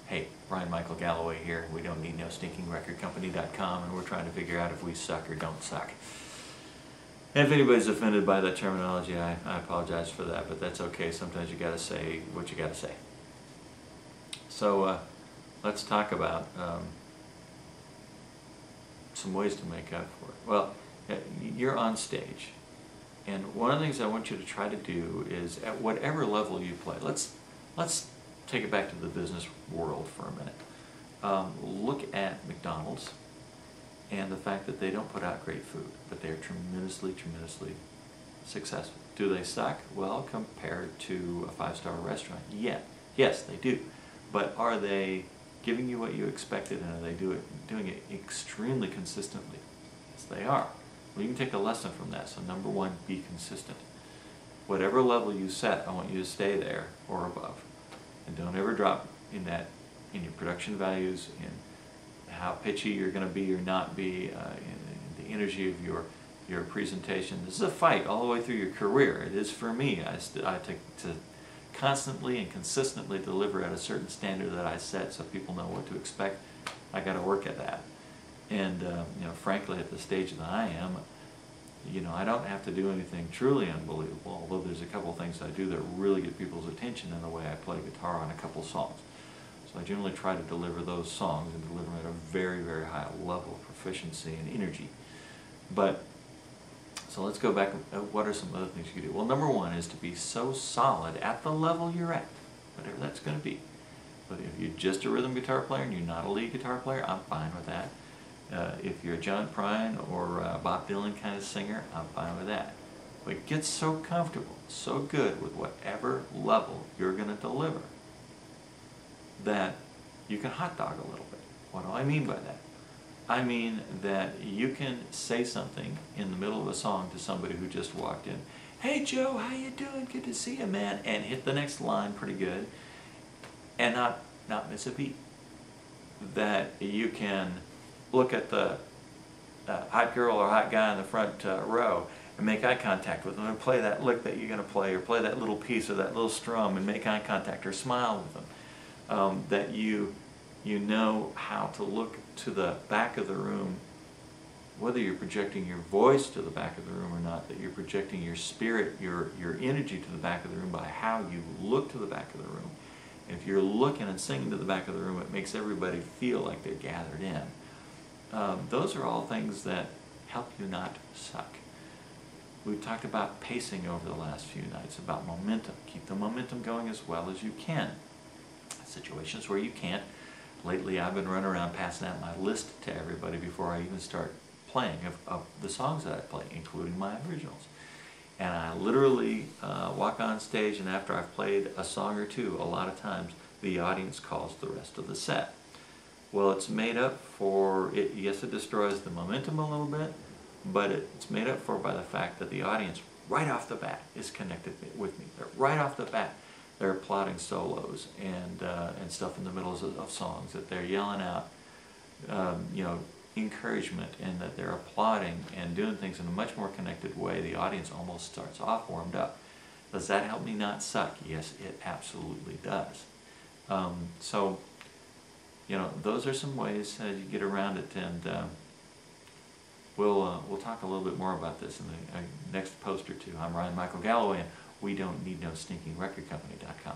Hey, Brian Michael Galloway here. We don't need no stinkingrecordcompany.com, and we're trying to figure out if we suck or don't suck. If anybody's offended by that terminology, I apologize for that, but that's okay. Sometimes you gotta say what you gotta say. So let's talk about some ways to make up for it. Well, you're on stage, and one of the things I want you to try to do is, at whatever level you play, let's take it back to the business world for a minute. Look at McDonald's and the fact that they don't put out great food, but they're tremendously successful. Do they suck? Well, compared to a five-star restaurant, yeah. Yes, they do. But are they giving you what you expected, and are they doing it extremely consistently? Yes, they are. Well, you can take a lesson from that. So number one, be consistent. Whatever level you set, I want you to stay there or above. And don't ever drop in your production values, in how pitchy you're going to be or not be, in the energy of your presentation. This is a fight all the way through your career. It is for me. I take to constantly and consistently deliver at a certain standard that I set, so people know what to expect. I got to work at that. And frankly, at the stage that I am, I don't have to do anything truly unbelievable, although there's a couple of things I do that really get people's attention in the way I play guitar on a couple songs. So I generally try to deliver those songs and deliver them at a very high level of proficiency and energy. So let's go back. What are some other things you can do? Well, number one is to be so solid at the level you're at, whatever that's going to be. But if you're just a rhythm guitar player and you're not a lead guitar player, I'm fine with that. If you're a John Prine or Bob Dylan kind of singer, I'm fine with that. But get so comfortable, so good with whatever level you're going to deliver that you can hot dog a little bit. What do I mean by that? I mean that you can say something in the middle of a song to somebody who just walked in. Hey Joe, how you doing? Good to see you, man. And hit the next line pretty good and not miss a beat. That you can look at the hot girl or hot guy in the front row and make eye contact with them and play that lick that you're going to play, or play that little piece or that little strum and make eye contact or smile with them. That you know how to look to the back of the room, whether you're projecting your voice to the back of the room or not, that you're projecting your spirit, your energy to the back of the room by how you look to the back of the room. And if you're looking and singing to the back of the room, it makes everybody feel like they're gathered in. Those are all things that help you not suck. We've talked about pacing over the last few nights, about momentum. Keep the momentum going as well as you can. Situations where you can't. Lately I've been running around passing out my list to everybody before I even start playing of the songs that I play, including my originals. And I literally walk on stage, and after I've played a song or two, a lot of times the audience calls the rest of the set. Well, it's made up for, yes, it destroys the momentum a little bit, but it's made up for by the fact that the audience right off the bat is connected with me. Right off the bat, they're applauding solos and stuff in the middle of songs, that they're yelling out, encouragement, and that they're applauding and doing things in a much more connected way. The audience almost starts off warmed up. Does that help me not suck? Yes, it absolutely does. Those are some ways you get around it, and we'll talk a little bit more about this in the next post or two. I'm Brian Michael Galloway, and we don't need no stinkingrecordcompany.com.